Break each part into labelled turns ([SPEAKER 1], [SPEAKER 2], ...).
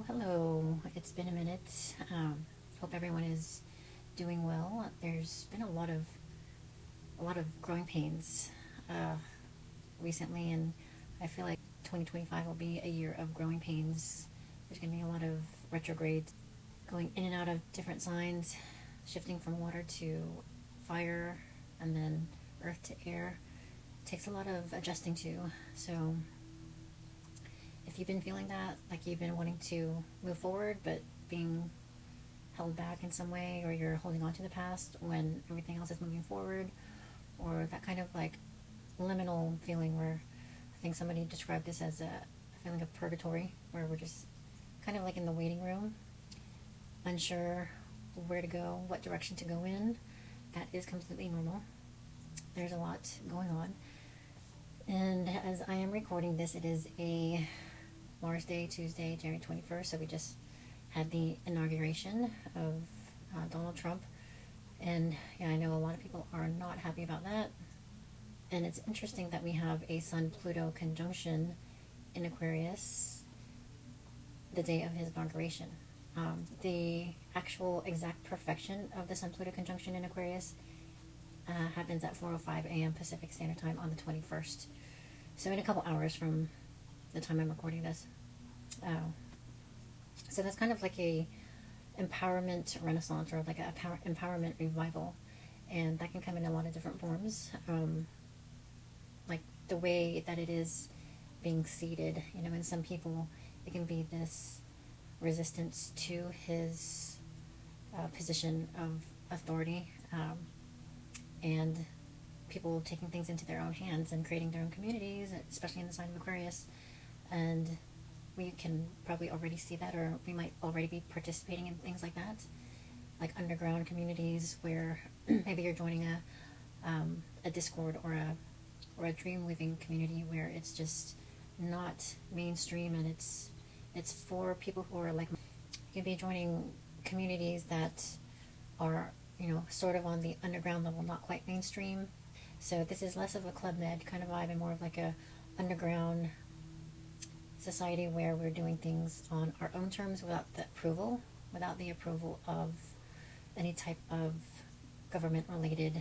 [SPEAKER 1] Hello. It's been a minute. Hope everyone is doing well. There's been a lot of growing pains recently, and I feel like 2025 will be a year of growing pains. There's going to be a lot of retrogrades going in and out of different signs, shifting from water to fire, and then earth to air. It takes a lot of adjusting to. So if you've been feeling that, like you've been wanting to move forward but being held back in some way, or you're holding on to the past when everything else is moving forward, or that kind of like liminal feeling where I think somebody described this as a feeling of purgatory, where we're just kind of like in the waiting room, unsure where to go, what direction to go in. That is completely normal. There's a lot going on. And as I am recording this, it is a Mars Day, Tuesday, January 21st, so we just had the inauguration of Donald Trump, and yeah, I know a lot of people are not happy about that, and it's interesting that we have a Sun-Pluto conjunction in Aquarius the day of his inauguration. The actual exact perfection of the Sun-Pluto conjunction in Aquarius happens at 4:05 a.m. Pacific Standard Time on the 21st, so in a couple hours from the time I'm recording this. So that's kind of like a empowerment renaissance, or like a empowerment revival, and that can come in a lot of different forms. Like the way that it is being seated, in some people it can be this resistance to his position of authority, and people taking things into their own hands and creating their own communities, especially in the sign of Aquarius. And we can probably already see that, or we might already be participating in things like that, like underground communities where maybe you're joining a Discord or a dream living community where it's just not mainstream, and it's for people who are like, you can be joining communities that are sort of on the underground level, not quite mainstream. So this is less of a Club Med kind of vibe and more of like a underground society where we're doing things on our own terms without the approval of any type of government related,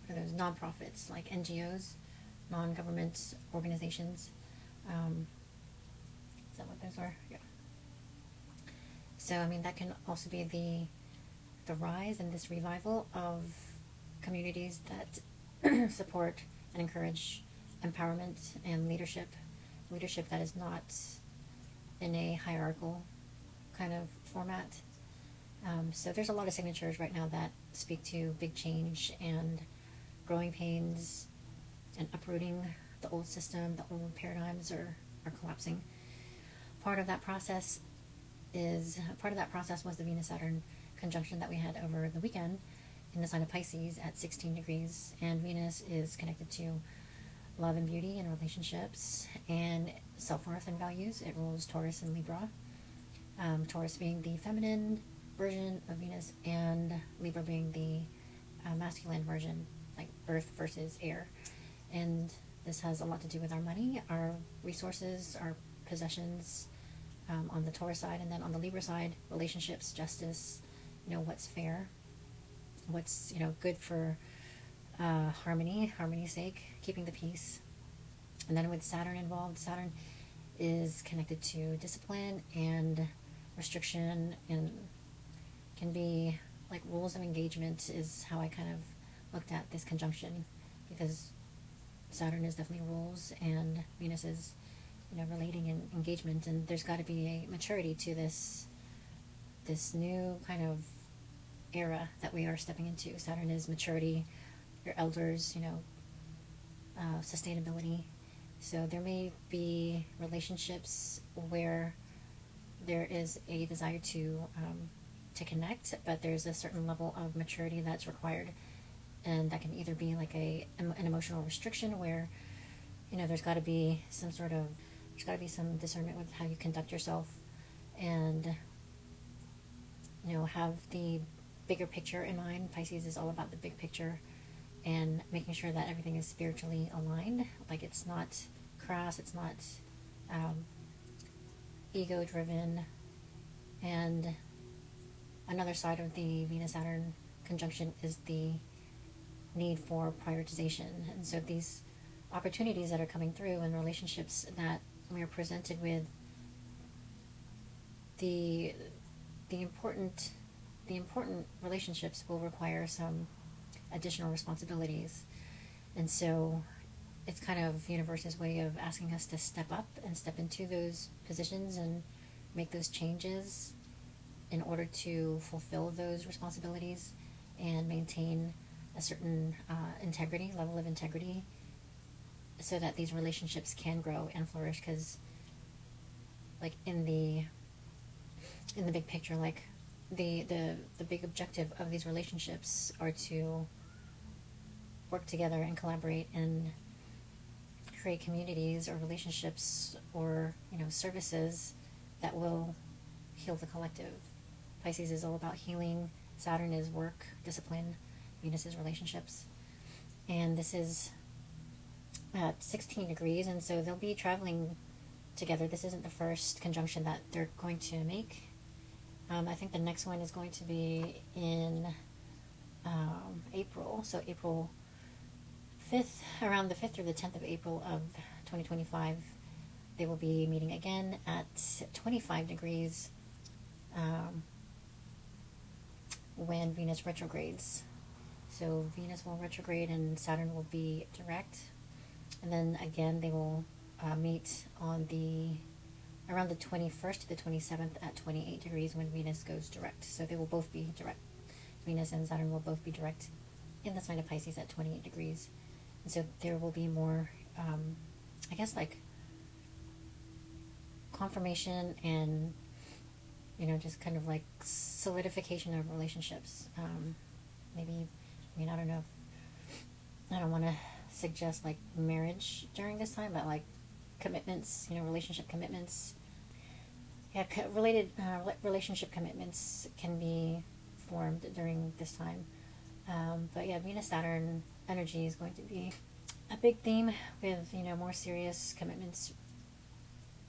[SPEAKER 1] or those nonprofits like NGOs, non-government organizations. Is that what those are? Yeah. So I mean, that can also be the rise and this revival of communities that support and encourage empowerment and leadership that is not in a hierarchical kind of format. So there's a lot of signatures right now that speak to big change and growing pains and uprooting the old system. The old paradigms are collapsing. Part of that process was the Venus-Saturn conjunction that we had over the weekend in the sign of Pisces at 16 degrees, and Venus is connected to love and beauty and relationships and self-worth and values. It rules Taurus and Libra. Taurus being the feminine version of Venus, and Libra being the masculine version, like earth versus air. And this has a lot to do with our money, our resources, our possessions, on the Taurus side, and then on the Libra side, relationships, justice, what's fair, what's good for harmony's sake, keeping the peace. And then with Saturn involved, Saturn is connected to discipline and restriction, and can be like rules of engagement is how I kind of looked at this conjunction, because Saturn is definitely rules and Venus is relating and engagement, and there's got to be a maturity to this new kind of era that we are stepping into. Saturn is maturity, your elders, sustainability. So there may be relationships where there is a desire to connect, but there's a certain level of maturity that's required, and that can either be like an emotional restriction where there's got to be some discernment with how you conduct yourself, and have the bigger picture in mind. Pisces is all about the big picture and making sure that everything is spiritually aligned. Like, it's not crass, it's not ego-driven, and another side of the Venus-Saturn conjunction is the need for prioritization. And so these opportunities that are coming through in relationships that we are presented with, the important relationships will require some additional responsibilities. And so it's kind of universe's way of asking us to step up and step into those positions and make those changes in order to fulfill those responsibilities and maintain a certain level of integrity, so that these relationships can grow and flourish. Because, like, in the big picture, like, the big objective of these relationships are to work together and collaborate and create communities or relationships or, services that will heal the collective. Pisces is all about healing. Saturn is work, discipline. Venus is relationships. And this is at 16 degrees, and so they'll be traveling together. This isn't the first conjunction that they're going to make. I think the next one is going to be in April. So April 5th, around the 5th or the 10th of April of 2025, they will be meeting again at 25 degrees when Venus retrogrades. So Venus will retrograde and Saturn will be direct. And then again, they will meet on around the 21st to the 27th at 28 degrees when Venus goes direct. So they will both be direct. Venus and Saturn will both be direct in the sign of Pisces at 28 degrees. And so there will be more, I guess, like, confirmation and, just kind of like solidification of relationships. Maybe, I don't know I don't want to suggest like marriage during this time, but like commitments, relationship commitments. Yeah, relationship commitments can be formed during this time. But yeah, Venus-Saturn energy is going to be a big theme with, more serious commitments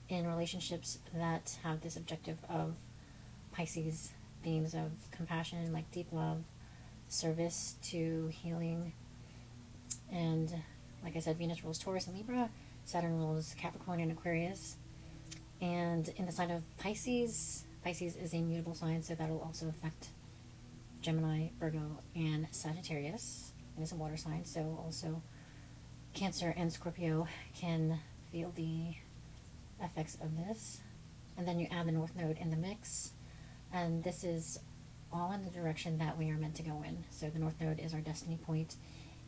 [SPEAKER 1] in relationships that have this objective of Pisces themes of compassion, like deep love, service to healing. And like I said, Venus rules Taurus and Libra, Saturn rules Capricorn and Aquarius. And in the sign of Pisces, Pisces is a mutable sign, so that will also affect Gemini, Virgo, and Sagittarius. And it's a water sign, so also Cancer and Scorpio can feel the effects of this. And then you add the North Node in the mix, and this is all in the direction that we are meant to go in. So the North Node is our destiny point,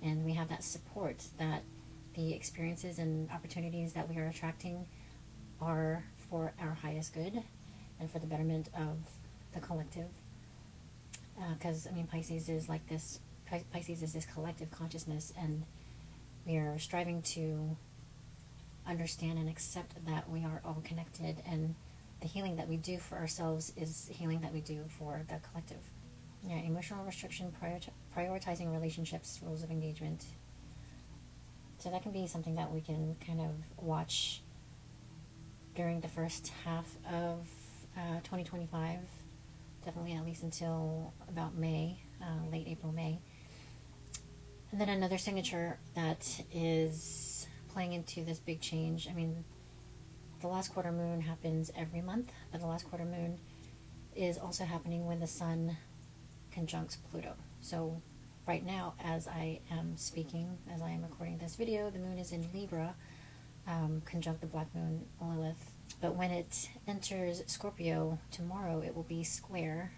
[SPEAKER 1] and we have that support that the experiences and opportunities that we are attracting are for our highest good and for the betterment of the collective. Because Pisces is like this. Pisces is this collective consciousness, and we are striving to understand and accept that we are all connected, and the healing that we do for ourselves is healing that we do for the collective. Yeah, emotional restriction, prioritizing relationships, rules of engagement. So that can be something that we can kind of watch during the first half of 2025. Definitely at least until about May, late April, May. And then another signature that is playing into this big change. The last quarter moon happens every month, but the last quarter moon is also happening when the sun conjuncts Pluto. So right now, as I am speaking, as I am recording this video, the moon is in Libra, conjunct the black moon Lilith. But when it enters Scorpio tomorrow, it will be square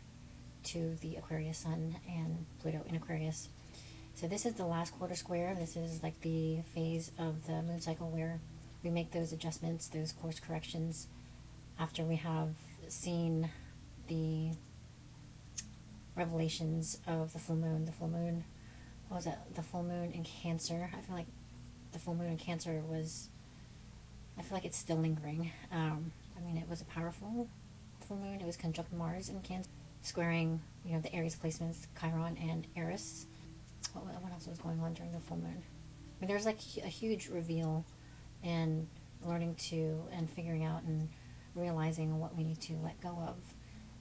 [SPEAKER 1] to the Aquarius sun and Pluto in Aquarius. So this is the last quarter square. This is like the phase of the moon cycle where we make those adjustments, those course corrections, after we have seen the revelations of the full moon. The full moon, what was it? The full moon in Cancer. I feel like the full moon in Cancer I feel like it's still lingering. It was a powerful full moon. It was conjunct Mars in Cancer, squaring, the Aries placements, Chiron and Eris. What else was going on during the full moon? There's like a huge reveal and learning to and figuring out and realizing what we need to let go of,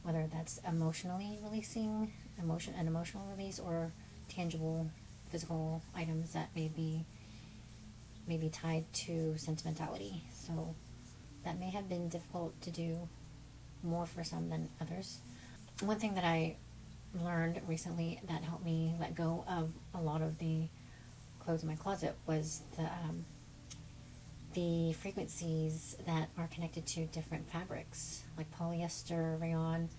[SPEAKER 1] whether that's emotionally releasing an emotional release, or tangible physical items that may be tied to sentimentality. So that may have been difficult to do more for some than others. One thing that I learned recently that helped me let go of a lot of the clothes in my closet was the frequencies that are connected to different fabrics, like polyester, rayon.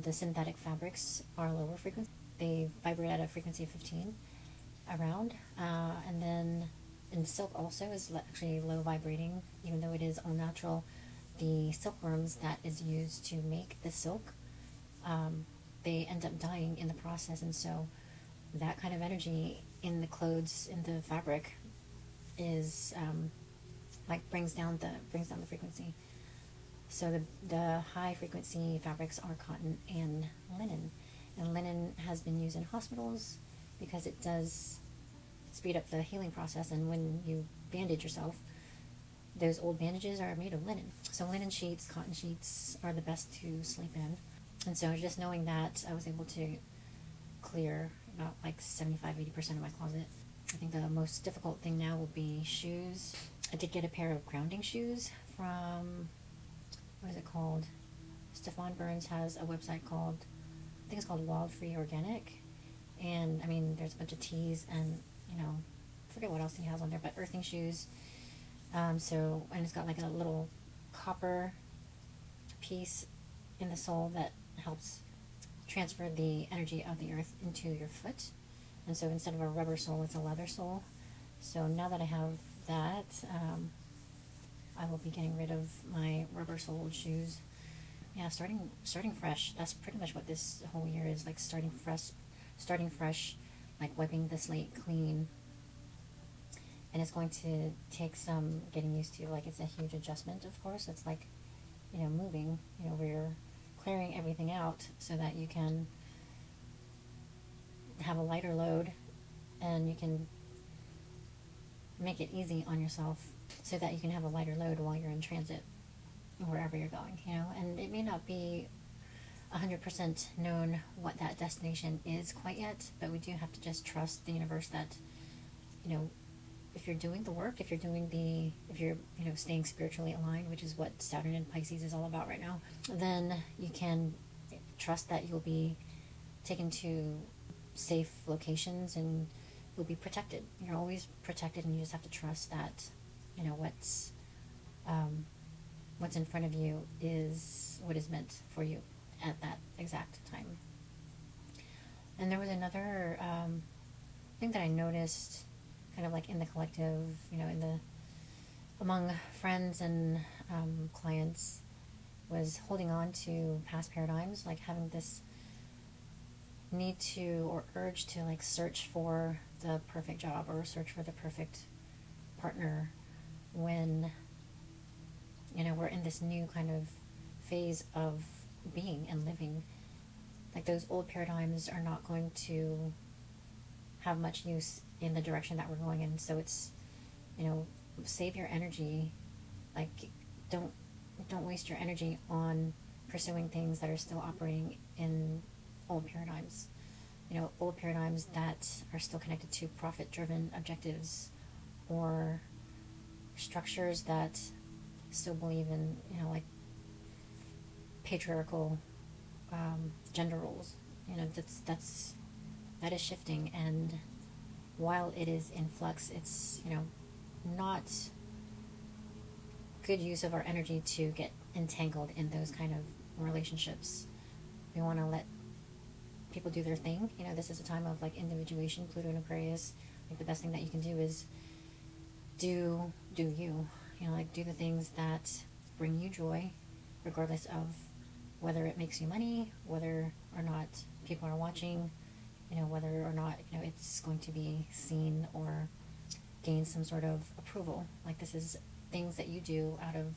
[SPEAKER 1] The synthetic fabrics are lower frequency. They vibrate at a frequency of 15 around. And then in silk also is actually low vibrating, even though it is all natural. The silkworms that is used to make the silk, they end up dying in the process, and so that kind of energy in the clothes, in the fabric, is brings down the frequency. So the high frequency fabrics are cotton and linen. And linen has been used in hospitals because it does speed up the healing process. And when you bandage yourself, those old bandages are made of linen. So linen sheets, cotton sheets are the best to sleep in. And so just knowing that, I was able to clear about 75-80% of my closet. I think the most difficult thing now will be shoes. I did get a pair of grounding shoes from, what is it called? Stefan Burns has a website called, I think it's called Wild Free Organic. And I mean, there's a bunch of teas and, I forget what else he has on there, but earthing shoes. And it's got a little copper piece in the sole that helps transfer the energy of the earth into your foot. And so instead of a rubber sole, it's a leather sole. So now that I have that, I will be getting rid of my rubber soled shoes. Yeah, starting fresh. That's pretty much what this whole year is, starting fresh, wiping the slate clean. And it's going to take some getting used to. It's a huge adjustment, of course. It's moving, where you're clearing everything out so that you can have a lighter load, and you can make it easy on yourself so that you can have a lighter load while you're in transit wherever you're going, and it may not be 100% known what that destination is quite yet, but we do have to just trust the universe that, if you're doing the work, if you're staying spiritually aligned, which is what Saturn in Pisces is all about right now, then you can trust that you'll be taken to safe locations and you'll be protected. You're always protected, and you just have to trust that, what's in front of you is what is meant for you at that exact time. And there was another thing that I noticed, kind of in the collective, among friends and clients, was holding on to past paradigms, having this need to, or urge to, search for the perfect job or search for the perfect partner when, we're in this new kind of phase of being and living. Those old paradigms are not going to have much use in the direction that we're going in. So it's, save your energy. Don't waste your energy on pursuing things that are still operating in old paradigms. Old paradigms that are still connected to profit-driven objectives, or structures that still believe in, patriarchal gender roles. That is shifting, and while it is in flux, it's, not good use of our energy to get entangled in those kind of relationships. We want to let people do their thing. This is a time of individuation. Pluto and Aquarius, the best thing that you can do is do you. Do the things that bring you joy, regardless of whether it makes you money, whether or not people are watching, whether or not, it's going to be seen or gain some sort of approval. This is things that you do out of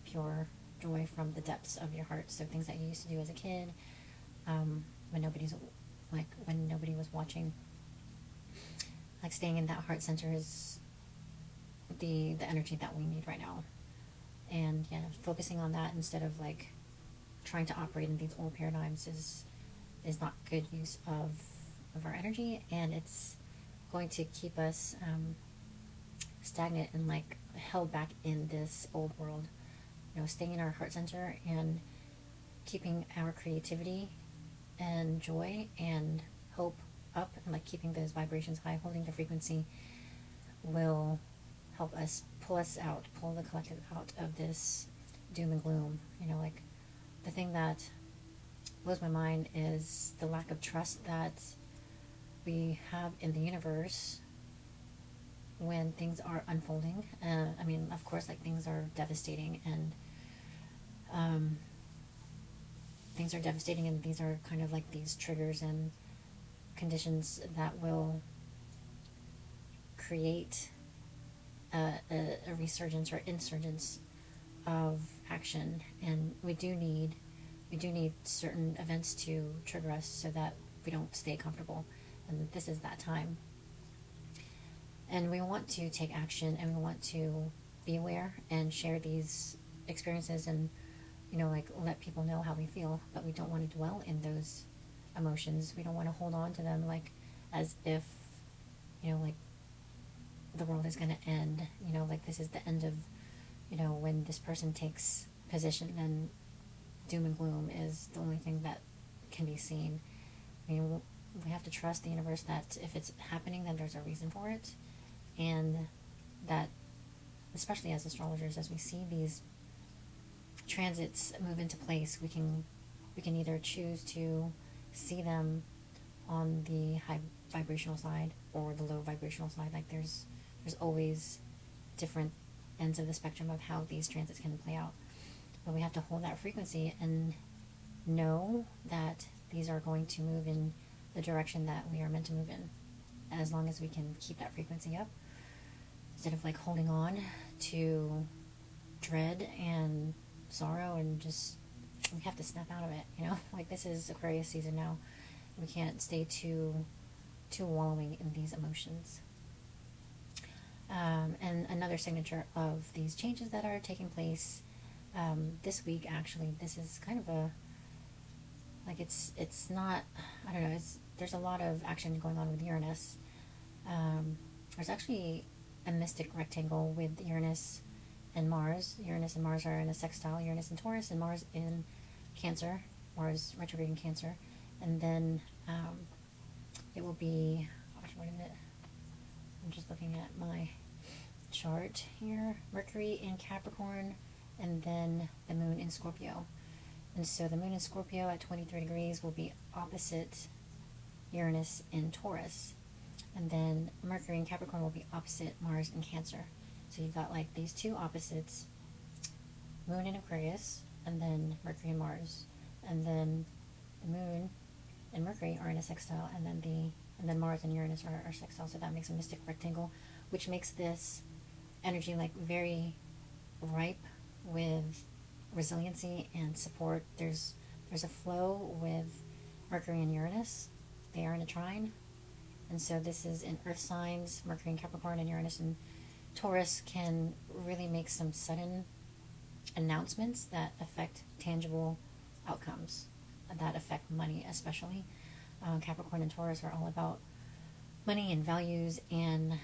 [SPEAKER 1] pure joy from the depths of your heart. So things that you used to do as a kid, when nobody was watching. Staying in that heart center is the energy that we need right now. And yeah, focusing on that instead of like trying to operate in these old paradigms is not good use of our energy, and it's going to keep us stagnant and like held back in this old world. You know, staying in our heart center and keeping our creativity and joy and hope up, and like keeping those vibrations high, holding the frequency, will help us pull the collective out of this doom and gloom. You know, like the thing that blows my mind is the lack of trust that we have in the universe when things are unfolding. I mean, of course, like things are devastating, and these are kind of like these triggers and conditions that will create a resurgence or insurgence of action. And we do need certain events to trigger us so that we don't stay comfortable, and this is that time. And we want to take action, and we want to be aware and share these experiences, and you know, like let people know how we feel, but we don't want to dwell in those emotions. We don't want to hold on to them like as if, you know, like the world is going to end, you know, like this is the end of, you know, when this person takes position, then doom and gloom is the only thing that can be seen. I mean, we have to trust the universe that if it's happening, then there's a reason for it, and that, especially as astrologers, as we see these transits move into place, we can either choose to see them on the high vibrational side or the low vibrational side. Like there's always different ends of the spectrum of how these transits can play out, but we have to hold that frequency and know that these are going to move in the direction that we are meant to move in, as long as we can keep that frequency up instead of like holding on to dread and sorrow, and just we have to snap out of it, you know. Like this is Aquarius season now. We can't stay too wallowing in these emotions. And another signature of these changes that are taking place this week, actually, this is kind of a, like it's not, I don't know, there's a lot of action going on with Uranus. There's actually a mystic rectangle with Uranus and Mars. Uranus and Mars are in a sextile, Uranus in Taurus and Mars in Cancer, Mars retrograde in Cancer. And then it will be, gosh, what is it? I'm just looking at my chart here. Mercury in Capricorn, and then the moon in Scorpio. And so the moon in Scorpio at 23 degrees will be opposite Uranus in Taurus. And then Mercury in Capricorn will be opposite Mars in Cancer. So you've got like these two opposites, moon in Aquarius, and then Mercury and Mars. And then the moon and Mercury are in a sextile, and then Mars and Uranus are sextile. So that makes a mystic rectangle, which makes this energy like very ripe with resiliency and support. There's a flow with Mercury and Uranus. They are in a trine, and so this is in earth signs. Mercury in Capricorn and Uranus in Taurus can really make some sudden announcements that affect tangible outcomes, that affect money especially. Capricorn and Taurus are all about money and values and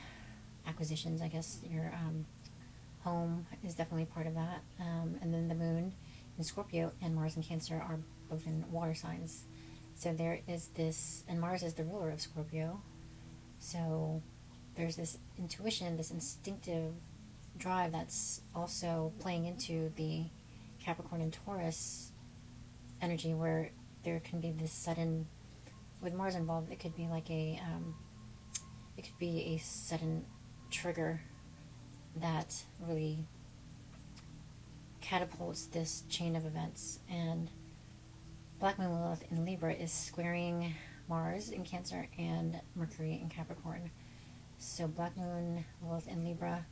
[SPEAKER 1] acquisitions. I guess your home is definitely part of that. And then the moon in Scorpio and Mars in Cancer are both in water signs. So there is this, and Mars is the ruler of Scorpio. So there's this intuition, this instinctive drive that's also playing into the Capricorn and Taurus energy, where there can be this sudden, with Mars involved, it could be like a sudden trigger that really catapults this chain of events. And Black Moon Lilith in Libra is squaring Mars in Cancer and Mercury in Capricorn. So Black Moon Lilith in Libra,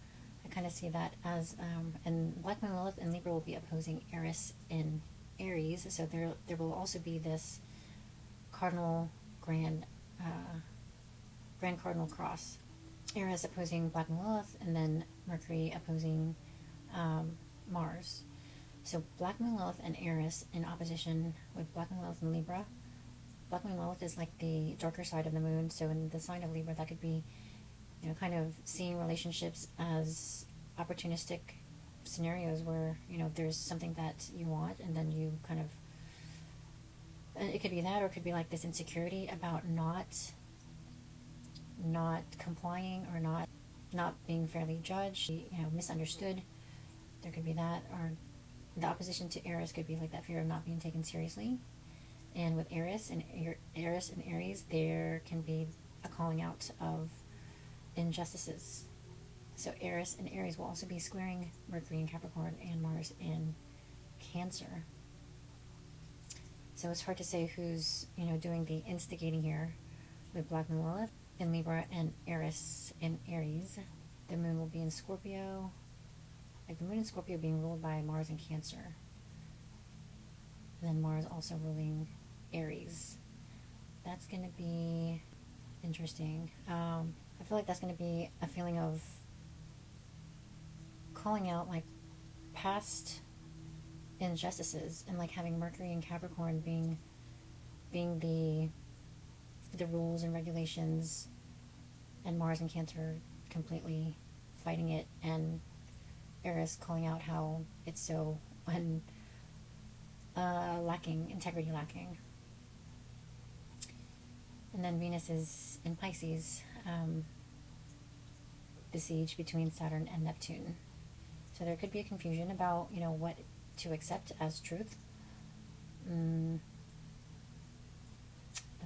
[SPEAKER 1] I kind of see that as, and Black Moon Lilith in Libra will be opposing Eris in Aries. So there will also be this cardinal grand cardinal cross. Eris opposing Black Moon Lilith, and then Mercury opposing Mars. So Black Moon Lilith and Eris in opposition with Black Moon Lilith and Libra. Black Moon Lilith is like the darker side of the moon, so in the sign of Libra, that could be, you know, kind of seeing relationships as opportunistic scenarios where, you know, there's something that you want and then you kind of, it could be that, or it could be like this insecurity about not complying, or not being fairly judged, you know, misunderstood. There could be that, or the opposition to Eris could be like that fear of not being taken seriously. And with Eris and Aries, there can be a calling out of injustices. So Eris and Aries will also be squaring Mercury in Capricorn and Mars in Cancer. So it's hard to say who's, you know, doing the instigating here with Black Moon Lilith in Libra and Eris in Aries. The moon will be in Scorpio. Like the moon in Scorpio being ruled by Mars in Cancer. And then Mars also ruling Aries. That's going to be interesting. I feel like that's going to be a feeling of calling out like past injustices, and like having Mercury and Capricorn being the rules and regulations, and Mars and Cancer completely fighting it, and Eris calling out how it's so lacking, integrity lacking. And then Venus is in Pisces, besieged between Saturn and Neptune. So there could be a confusion about, you know, what to accept as truth. But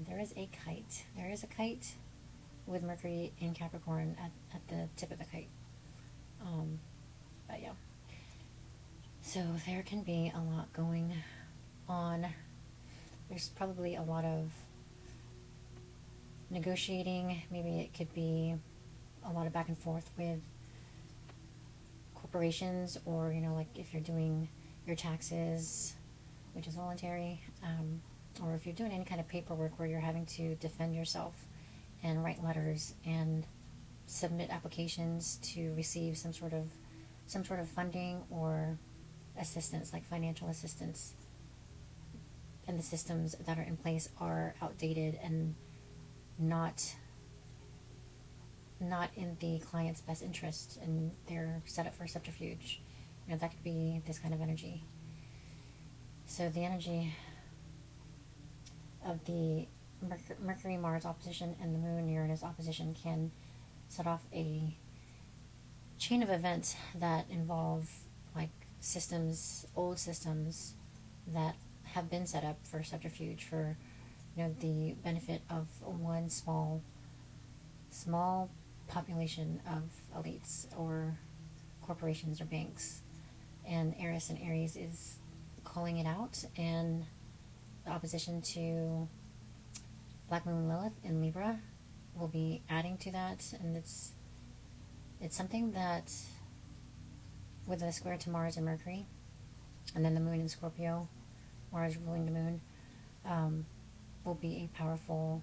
[SPEAKER 1] there is a kite. There is a kite with Mercury in Capricorn at the tip of the kite. But yeah. So there can be a lot going on. There's probably a lot of negotiating. Maybe it could be a lot of back and forth with corporations, or, you know, like if you're doing your taxes, which is voluntary, or if you're doing any kind of paperwork where you're having to defend yourself and write letters and submit applications to receive some sort of funding or assistance, like financial assistance, and the systems that are in place are outdated and not in the client's best interest, and they're set up for subterfuge. You know, that could be this kind of energy. So the energy of the Mercury-Mars opposition and the Moon-Uranus opposition can set off a chain of events that involve like systems, old systems that have been set up for subterfuge, for, you know, the benefit of one small population of elites or corporations or banks. And Eris and Aries is calling it out, and the opposition to Black Moon Lilith in Libra will be adding to that. And it's something that, with a square to Mars and Mercury, and then the moon in Scorpio, Mars ruling the moon, will be a powerful.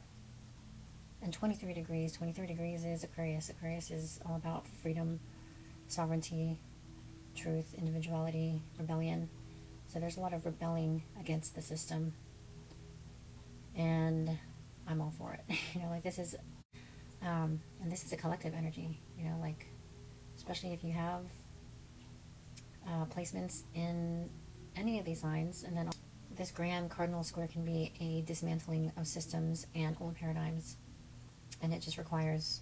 [SPEAKER 1] And 23 degrees is Aquarius. Aquarius is all about freedom, sovereignty, truth, individuality, rebellion. So there's a lot of rebelling against the system, and I'm all for it. You know, like this is, and this is a collective energy. You know, like especially if you have placements in any of these signs, and then this grand cardinal square can be a dismantling of systems and old paradigms, and it just requires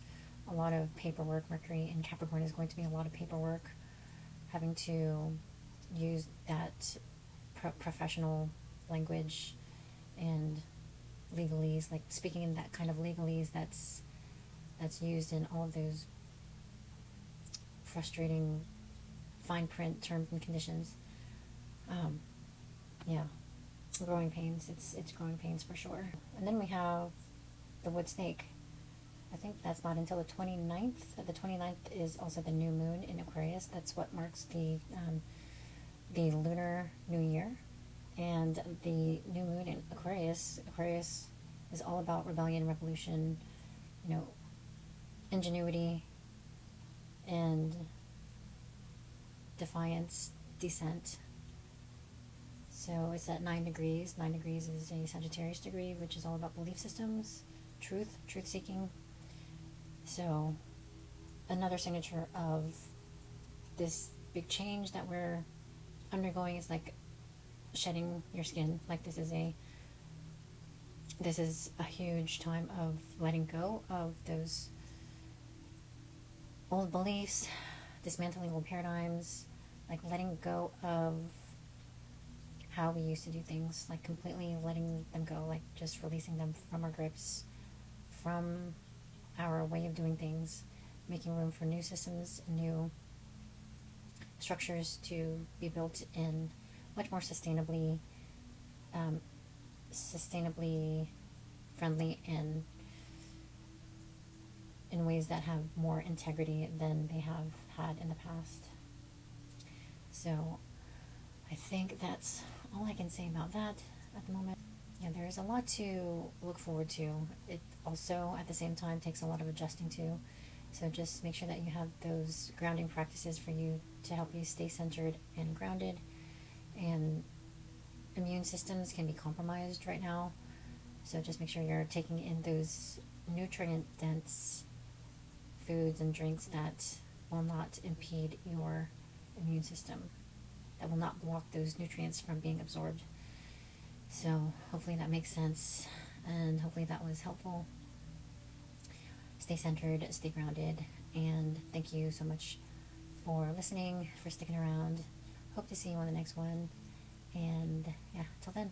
[SPEAKER 1] a lot of paperwork. Mercury in Capricorn is going to be a lot of paperwork, having to use that professional language and legalese, like speaking in that kind of legalese that's used in all of those frustrating fine print terms and conditions. Yeah, growing pains. It's growing pains for sure. And then we have the wood snake. I think that's not until the 29th. The 29th is also the new moon in Aquarius. That's what marks the lunar new year. And the new moon in Aquarius is all about rebellion, revolution, you know, ingenuity and defiance, descent. So it's at 9 degrees. 9 degrees is a Sagittarius degree, which is all about belief systems, truth seeking. So another signature of this big change that we're undergoing is like shedding your skin. Like this is a huge time of letting go of those old beliefs, dismantling old paradigms, like letting go of how we used to do things, like completely letting them go, like just releasing them from our grips, from our way of doing things, making room for new systems and new structures to be built in much more sustainably friendly and in ways that have more integrity than they have had in the past. So I think that's all I can say about that at the moment. Yeah, there's a lot to look forward to. It also, at the same time, takes a lot of adjusting to. So just make sure that you have those grounding practices for you to help you stay centered and grounded. And immune systems can be compromised right now. So just make sure you're taking in those nutrient-dense foods and drinks that will not impede your immune system, that will not block those nutrients from being absorbed. So hopefully that makes sense, and hopefully that was helpful. Stay centered, stay grounded, and thank you so much for listening, for sticking around. Hope to see you on the next one, and yeah, till then.